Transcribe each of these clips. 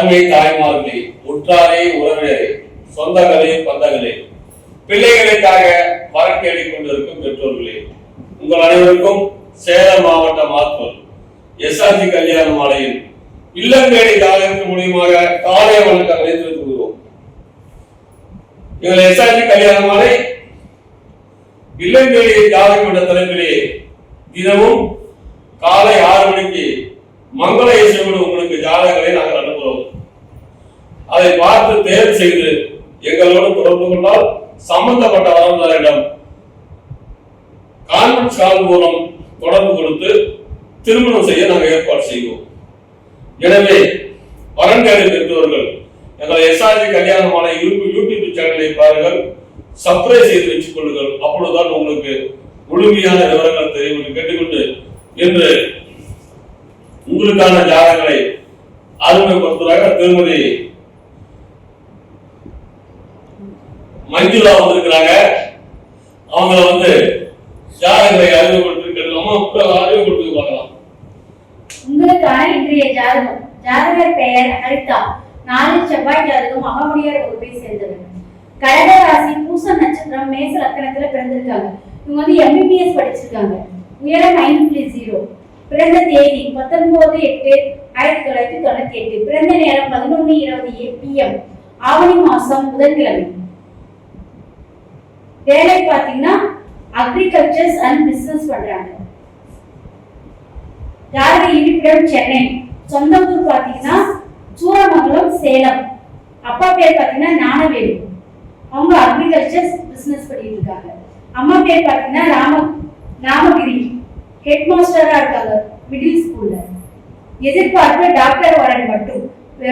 அருமை தாய்மார்களே, உற்றாரே, உறவினரே, சொந்தங்களே, பந்தங்களே, பிள்ளைகளுக்காக வரன் தேடிக் கொண்டிருக்கும் பெற்றோர்களே, உங்கள் அனைவருக்கும் சேலம் மாவட்டம் ஆத்தூர் எஸ்ஆர்ஜி கல்யாண மாலையில் இல்லம் தேடி ஜாதகத்தின் மூலியமாக காலை வணக்கங்களை தெரிவித்துக் கொள்வோம். எங்கள் எஸ்ஆர்ஜி கல்யாண மாலை இல்லம் தேடி ஜாதகம் என்ற தலைப்பிலே தினமும் காலை 6 மணிக்கு மங்கள இசையோடு உங்களுக்கு ஜாதகங்களை நாங்கள் அனுப்புகிறோம். அதை பார்த்து தேர்வு செய்து எங்களோடு தொடர்பு கொண்டால் சம்பந்தப்பட்ட வரலாறிடம் கான்ஃபரன்ஸ் கால் மூலம் தொடர்பு கொடுத்து திருமணம் செய்ய நாங்கள் ஏற்பாடு செய்வோம். எனவே வரன் தேடி பெற்றவர்கள் எங்கள் எஸ்ஆர்ஜி கல்யாண மாலை யூடியூப் சேனலை பாருங்கள், சப்ஸ்கிரைப் செய்து வச்சுக் கொள்ளுங்கள். அப்பொழுதுதான் உங்களுக்கு முழுமையான விவரங்கள் தெரியும் என்று கேட்டுக்கொண்டு இன்று உங்களுக்கான ஜாதகங்களை அறிமுகப்படுத்துவதாக திருமதி மஞ்சுளா வந்திருக்கிறாங்க. அவங்கள ஜாதகங்களை அறிமுகப்படுத்தி பார்க்கலாம். உங்களுக்கான இன்றைய ஜாதகம். ஜாதகர் பெயர் ஹரிதா. 4 செவ்வாய் ஜாதகம், அகமுடியார் வகுப்பை சேர்ந்தவர். கடக ராசி, பூசம் நட்சத்திரம், மேச லக்கணத்துல பிறந்திருக்காங்க. இவங்க MBBS படிச்சிருக்காங்க. உயரம் 5.0. பிறந்த தேதி 19/8/1998. பிறந்த நேரம் 11:20 PM. ஆவணி மாசம் புதன்கிழமை. வேலை பாத்தீங்கன்னா அக்ரிகல்ச்சர்ஸ் அண்ட் பிசினஸ் பண்றாங்க. ஜாதக இருப்பிடம் சென்னை. சொந்த ஊர் பாத்தீங்கன்னா சூரமங்கலம், சேலம். அப்பா பேர் பாத்தீங்கன்னா ஞானவேலு. அவங்க அக்ரிகல்ச்சர்ஸ் பிசினஸ் பண்ணிட்டு இருக்காங்க. அம்மா பேர் பாத்தீங்கன்னா ராமகிரி. ஹெட் மாஸ்டரா இருக்காங்க மிடில் ஸ்கூல்ல. எதிர்பார்ப்பு டாக்டர் வரன் மட்டும்.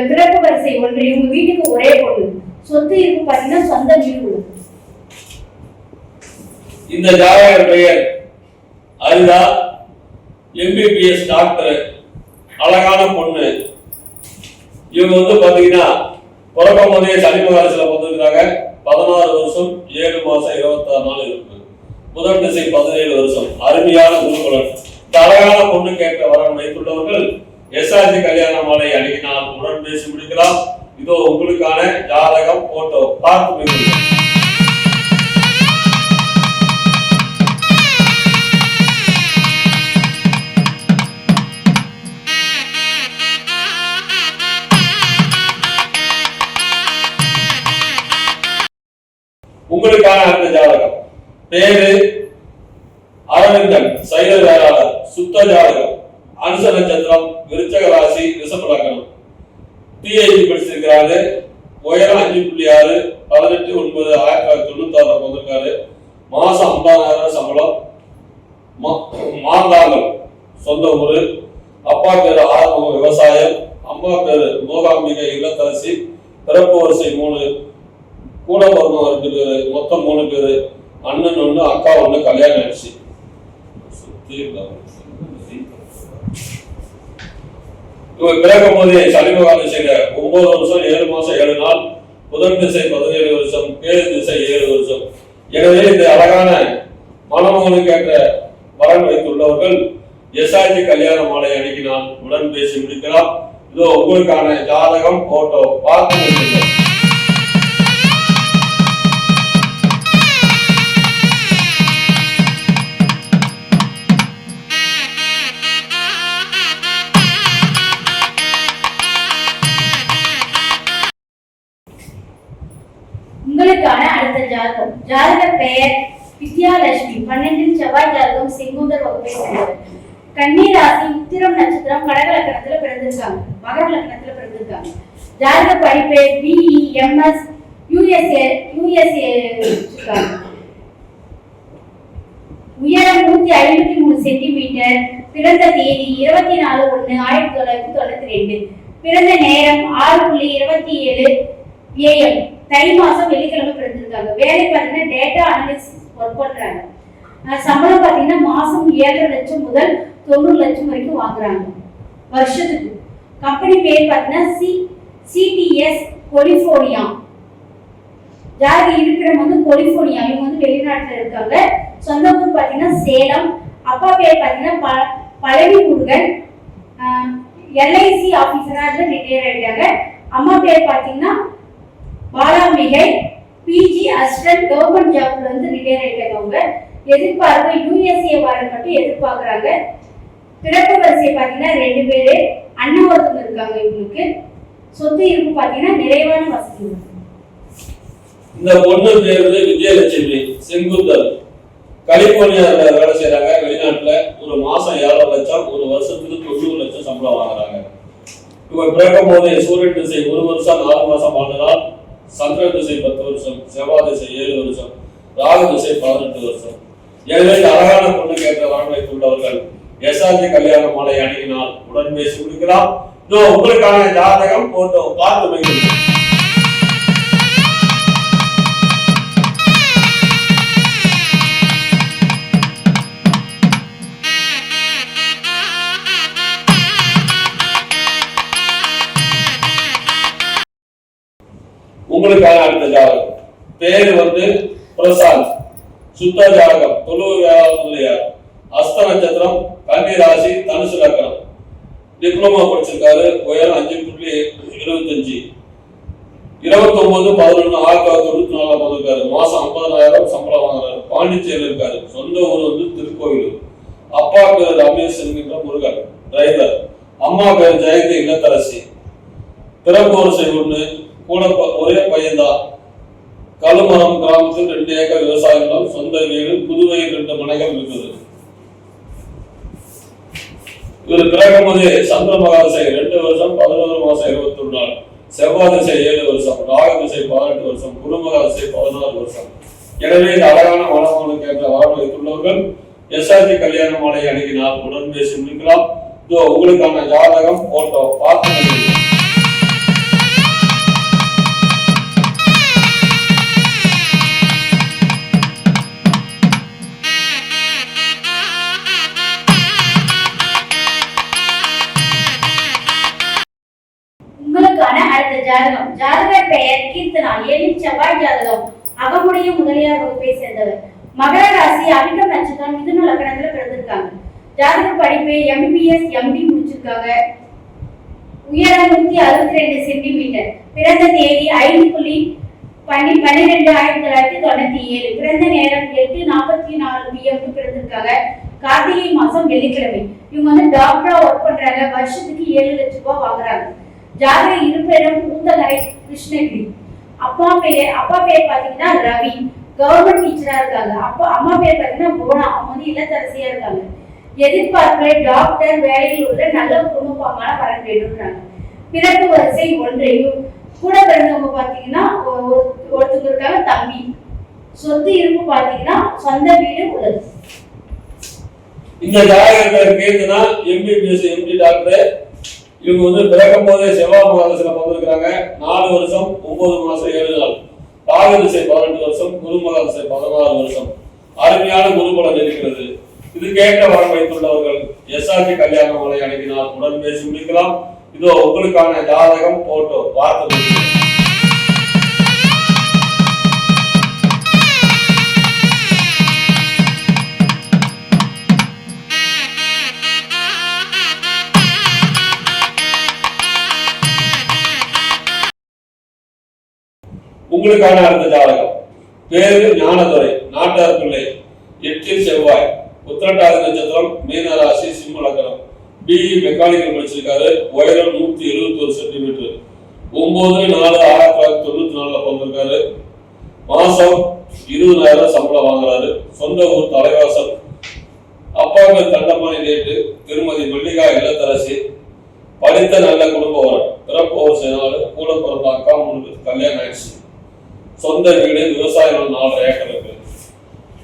பிறப்பு வரிசை 1. இவங்க வீட்டுக்கு ஒரே பொண்ணு. சொத்து இருக்கு பாத்தீங்கன்னா சொந்த வீடு உள்ளது. இந்த ஜாதகர் பெயர் அரிதா. MBBS டாக்டர், அழகான பொண்ணு. இவங்க பாத்தீங்கன்னா பிறக்கும் போதே சனி மகாரசில பிறந்திருக்காங்க. 16 வருஷம் 7 மாசம் 26 நாள் இருக்கு. முதல் திசை 17 வருஷம். அருமையான குருகுலன். இந்த அழகான பொண்ணு கேட்க வரன் வைத்துள்ளவர்கள் எஸ்ஆர்ஜி கல்யாண மாலை அணுகினால் உடன் பேசி முடிக்கலாம். இதோ உங்களுக்கான ஜாதகம், போட்டோ பார்த்து முடிக்கலாம். உங்களுக்கான அந்த ஜாதகம். பேரு அரவிந்தன், சைவ வேளாளர், சுத்த ஜாதகம், அனுச நட்சத்திரம், விருச்சக ராசி, ரிஷப லக்னம். PhD படிச்சிருக்கிறாரு. உயரம் 5.6. 18/9/1996 வந்திருக்காரு. மாசம் 50,000 சம்பளம். மாந்தாங்கல் சொந்த ஊரு. அப்பா பேரு ஆரம்பம், விவசாயம். அம்மா பேரு மோகாம்பிகை, இல்லத்தரசி. பிறப்பு வரிசை 3. கூட பிறந்தவங்க 2 பேரு. மொத்தம் 3 பேரு. அண்ணன் 1, அக்கா 1. கல்யாணம் ஆயிடுச்சு. இவங்க பிறக்கும் போதே சனி மகாரசி 9 வருஷம் 7 மாசம் 7 நாள். புதன் திசை 17 வருஷம். கேது திசை 7 வருஷம். எனவே இந்த அழகான மணமகனுக்கு ஏற்ற வரன் வைத்துள்ளவர்கள் எஸ்ஆர்ஜி கல்யாண மாலை அணுகினால் உடன் பேசி முடிக்கலாம். இதோ உங்களுக்கான ஜாதகம், போட்டோ பார்த்து முடிக்கலாம். உங்களுக்கான அடுத்த ஜாதகம். ஜாதகர் பெயர் வித்யாலட்சுமி. 12 செவ்வாய் ஜாதகம், செங்குந்தர் வகுப்பை சேர்ந்தவர். கன்னி ராசி, உத்திரம் நட்சத்திரம், கடக லக்னத்துல பிறந்திருக்காங்க. மகர லக்னத்துல பிறந்திருக்காங்க. ஜாதக படிப்பு BE MS USA இருக்காங்க. உயரம் 153 சென்டிமீட்டர். பிறந்த தேதி 24/1/1992. பிறந்த நேரம் 6:27 AM. தை மாசம் வெள்ளிக்கிழமை பிறந்திருக்காங்க. வேலை பார்த்தீங்கன்னா டேட்டா அனலிசிஸ் ஒர்க் பண்றாங்க. சம்பளம் பார்த்தீங்கன்னா மாசம் 7 லட்சம் முதல் 90 லட்சம் வரைக்கும் வாங்குறாங்க வருஷத்துக்கு. கம்பெனி பேர் பார்த்தீங்கன்னா CTS கொலிபோர்னியா. ஜாதக இருப்பிடம் கொலிபோர்னியா. இவங்க வெளிநாட்டுல இருக்காங்க. சொந்த ஊர் பார்த்தீங்கன்னா சேலம். அப்பா பேர் பார்த்தீங்கன்னா பழனி முருகன். LIC ஆபீசரா ரிட்டையர் ஆயிட்டாங்க. அம்மா பேர் பாத்தீங்கன்னா பாலாம்பிகை, பிஜி அசிஸ்டன்ட், கவர்மெண்ட் ஜாப்ல இருந்து ரிட்டையர் ஆயிட்டாங்க. அவங்க எதிர்பார்ப்பு யுஎஸ்ஏ வாரண்ட் மட்டும் எதிர்பார்க்கறாங்க. பிறப்பு வரிசை பாத்தீங்கன்னா 2 பேரு, அண்ணன் ஒருத்தவங்க இருக்காங்க. இவங்களுக்கு சொத்து இருப்பு பாத்தீங்கன்னா நிறைவான வசதி. இந்த பொண்ணு பேரு விஜயலட்சுமி, செங்குந்தல், கலிபோர்னியால வேலை செய்யறாங்க. வெளிநாட்டுல ஒரு மாசம் 7 லட்சம், ஒரு வருஷத்துக்கு 90 லட்சம் சம்பளம் வாங்குறாங்க. இவங்க பிறக்கும் போது சூரியன் திசை 1 வருஷம் 4 மாசம் வாழ்ந்ததால், சந்திர திசை 10 வருஷம், செவ்வாய் திசை 7 வருஷம், ராகு திசை 18 வருஷம். எனவே அழகான பொண்ணு கேட்ட வரங்களை உள்ளவர்கள் எஸ்ஆர்ஜி கல்யாண மாலை அணுகினால் உடன் பேசி முடிக்கலாம். இதோ உங்களுக்கான ஜாதகம் போட்டோ பார்த்து வைக்கிறேன். உங்களுக்கான அடுத்த ஜாதகம் பேரு பிரசாந்த், சுத்த ஜாதகம், தொழுவையார், அஸ்த நட்சத்திரம், கன்னி ராசி, தனுசு லக்னம், டிப்ளமா படிச்சிருக்காரு. உயரம் 5.75, 29/11/1994 வந்திருக்காரு. மாசம் 50,000 சம்பளம் வாங்குறாரு. பாண்டிச்சேரியில் இருக்காரு. சொந்த ஊர் திருக்கோயில். அப்பா பேர் ரமேஷ் என்கின்ற முருகன், டிரைவர். அம்மா பேர் ஜெயந்தி, இல்லத்தரசி. பிறப்பு வரிசை 1, கூட ஒரே பையன்தான். கழுமரம் கிராமத்தில் 2 ஏக்கர் விவசாய நிலம், சொந்த வீடு, புதுவையில் 2 மனைகள் இருக்குது. இவர் பிறக்கும் போது சந்திர மகாதிசை 2 வருஷம் 11 மாசம் 21 நாள், செவ்வாய் திசை 7 வருஷம், ராகு திசை 18 வருஷம், குரு மகாதிசை 16 வருஷம். எனவே இந்த அழகான மனமானுக்கு ஏற்ற வாழ்வு வைத்துள்ளவர்கள் எஸ்ஆர்ஜி கல்யாண மாலை அணுகினால் உடன் பேசி முடிக்கலாம். இதோ உங்களுக்கான ஜாதகம் போட்டோ பார்த்து. அடுத்த ஜாதகம். ஜாதகர் பெயர் கீர்த்தனா, 7 செவ்வாய் ஜாதகம், அகமுடைய முதலியார் வகுப்பை சேர்ந்தவர். மகர ராசி, அவிட்டம் நட்சத்திரம், மிதுன லக்னத்துல பிறந்திருக்காங்க. ஜாதக படிப்பு எம்பிபிஎஸ் எம்டி முடிச்சிருக்காங்க. உயரம் 162 சென்டிமீட்டர். பிறந்த தேதி 5/12/1997. பிறந்த நேரம் 8:44 PM பிறந்திருக்காங்க. கார்த்திகை மாசம் வெள்ளிக்கிழமை. இவங்க டாக்டரா ஒர்க் பண்றாங்க. வருஷத்துக்கு 7 லட்சம் ரூபாய் வாங்குறாங்க. ஜாதக இருப்பிடம் பூந்தகரை, கிருஷ்ணகிரி. அப்பா பேர் பாத்தீங்கன்னா ரவி, கவர்மெண்ட் டீச்சரா இருக்காங்க. அம்மா பேர் பாத்தீங்கன்னா போனா, அவங்க இல்லத்தரசியா இருக்காங்க. எதிர்பார்ப்பு டாக்டர் வேலையில் உள்ள நல்ல குடும்பமான வர வேண்டும்ன்றாங்க. பிறப்பு வரிசை 1. கூட பிறந்தவங்க பாத்தீங்கன்னா ஒருத்தர் இருக்காங்க தம்பி. சொத்து இருப்பு பாத்தீங்கன்னா சொந்த வீடு உள்ளது. இந்த ஜாதகத்தில் கேட்டுனா எம்பிபிஎஸ் எம்டி டாக்டர். இவங்க பிறக்கும் போதே செவ்வாய் மகாதசில வந்திருக்கிறாங்க. 4 வருஷம் 9 மாசம் 7 நாள், ராகு திசை 18 வருஷம், குரு மகாதசை 16 வருஷம். அருமையான குருபலம் இருக்கிறது. இது கேட்ட வரம் வைத்துள்ளவர்கள் எஸ்ஆர்ஜி கல்யாண மாலை அணுகினால் உடன் பேசி முடிக்கலாம். இதோ உங்களுக்கான ஜாதகம் போட்டோ பார்த்து. உங்களுக்கான அடுத்த ஜாதகம் பேரு ஞானதுரை, நாட்டார் பிள்ளை, 8 செவ்வாய், உத்திரட்டாதி நட்சத்திரம், மீன ராசி, சிம்ம லக்னம். பிஇ மெக்கானிக்கல் படிச்சிருக்காரு. உயரம் 171 சென்டிமீட்டர். 9/4/1994 பிறந்திருக்காரு. மாசம் 20,000 சம்பளம் வாங்குறாரு. சொந்த ஊர் தலைவாசல். அப்பாவுக்கு தண்டமானி ரேட்டு. திருமதி மல்லிகா, இல்லத்தரசி. படித்த நல்ல குடும்ப வரம். பிறப்பு வரிசை 4. கூட பிறந்த அக்கா முன்பு கல்யாணம் ஆயிடுச்சு. சொந்த வீடு, விவசாயம் 4 ஏக்கர் இருக்கு.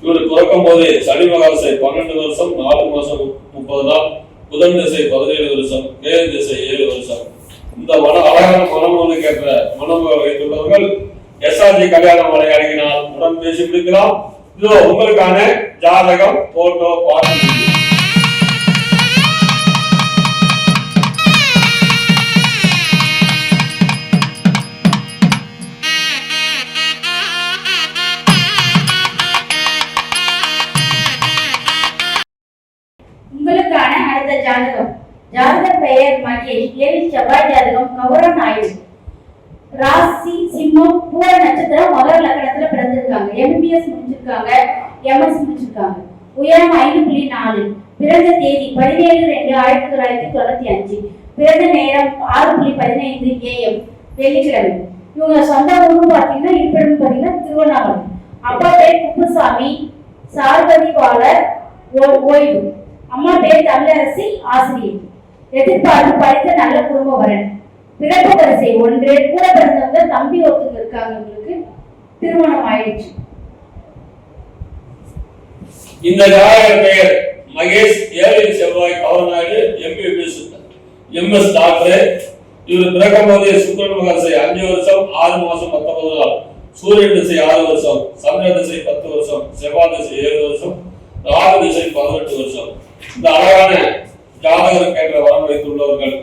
இவர் பிறக்கும் போதே சனி மகாதசை 12 வருஷம் 4 மாசம் 30 நாள், புதன் திசை 17 வருஷம், கேது திசை 7 வருஷம். இந்த அழகான மனமோனு கேட்ட மனம் வைத்துள்ளவர்கள் எஸ்ஆர்ஜி கல்யாண மாலை அணுகினால் உடன் பேசி பிடிக்கலாம். இதோ உங்களுக்கான ஜாதகம் போட்டோ பார்த்து. உங்களுக்கான அடுத்த ஜாதகம். ஜாதக பெயர் மகேஷ், 7 செவ்வாய் ஜாதகம், கௌரவ நாயுடு. ராசி சிம்மம் பூர நட்சத்திரம் முதல் லக்னத்துல பிறந்திருக்காங்க. MBBS முடிச்சிருக்காங்க, MS முடிச்சிருக்காங்க. உயரம் 5.4. பிறந்த தேதி 17/2/1995. பிறந்த நேரம் 6:15 AM வெள்ளிக்கிழமை. இவங்க சொந்த ஊர் பாத்தீங்கன்னா இருப்பிடம் பாத்தீங்கன்னா திருவண்ணாமலை. அப்பா பேர் குப்புசாமி, சார்பதிவாளர் ஓய்வு. அம்மா பேர் தமிழரசி, ஆசிரியர். எதிர்பார்ப்பு படித்த நல்ல குடும்ப வரன். பிறப்பு வரிசை 1. கூட பிறந்தவங்க தம்பி ஒருத்தங்க இருக்காங்க, இவங்களுக்கு திருமணம் ஆயிடுச்சு. இந்த ஜாதகர் பெயர் மகேஷ், 7 செவ்வாய், கவர்நாடு, MBBS MS டாக்டர். இவர் பிறக்கும் போதே சுக்கிரன் மகரிஷி 5 வருஷம் 6 மாசம் 19 நாள், சூரியன் திசை 6 வருஷம், சந்திர திசை 10 வருஷம், செவ்வாய் திசை 7 வருஷம், ராகு திசை 18 வருஷம். இந்த அழகான ஜாதகருக்கு ஏற்ற வரம் வைத்துள்ளவர்கள்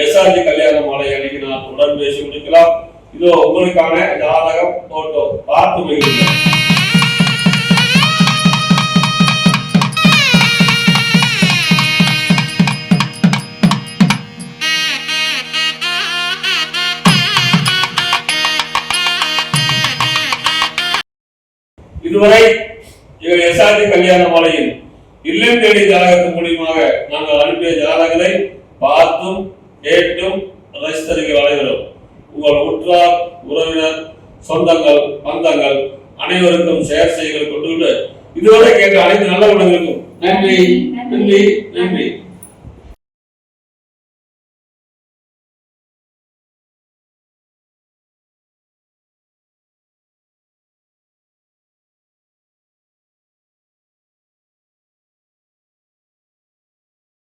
SRG கல்யாண மாலை அணுகினால் உடன் பேசி முடிக்கலாம். இதோ உங்களுக்கான ஜாதகம் போட்டோ பார்த்து மகிழ்ச்சிகள். இதுவரை SRG கல்யாண மாலையில் இல்லம் தேடி ஜாதகத்தின் மூலியமாக நாங்கள் அனுப்பிய ஜாதகங்களை பார்த்தும் கேட்டும் ரசித்தர்கள் அனைவரும் உங்கள் உற்றார் உறவினர் சொந்தங்கள் பந்தங்கள் அனைவருக்கும் ஷேர் செய்து கொண்டு இதுவரை கேட்ட அனைத்து நல்ல உள்ளங்களுக்கும் நன்றி நன்றி நன்றி.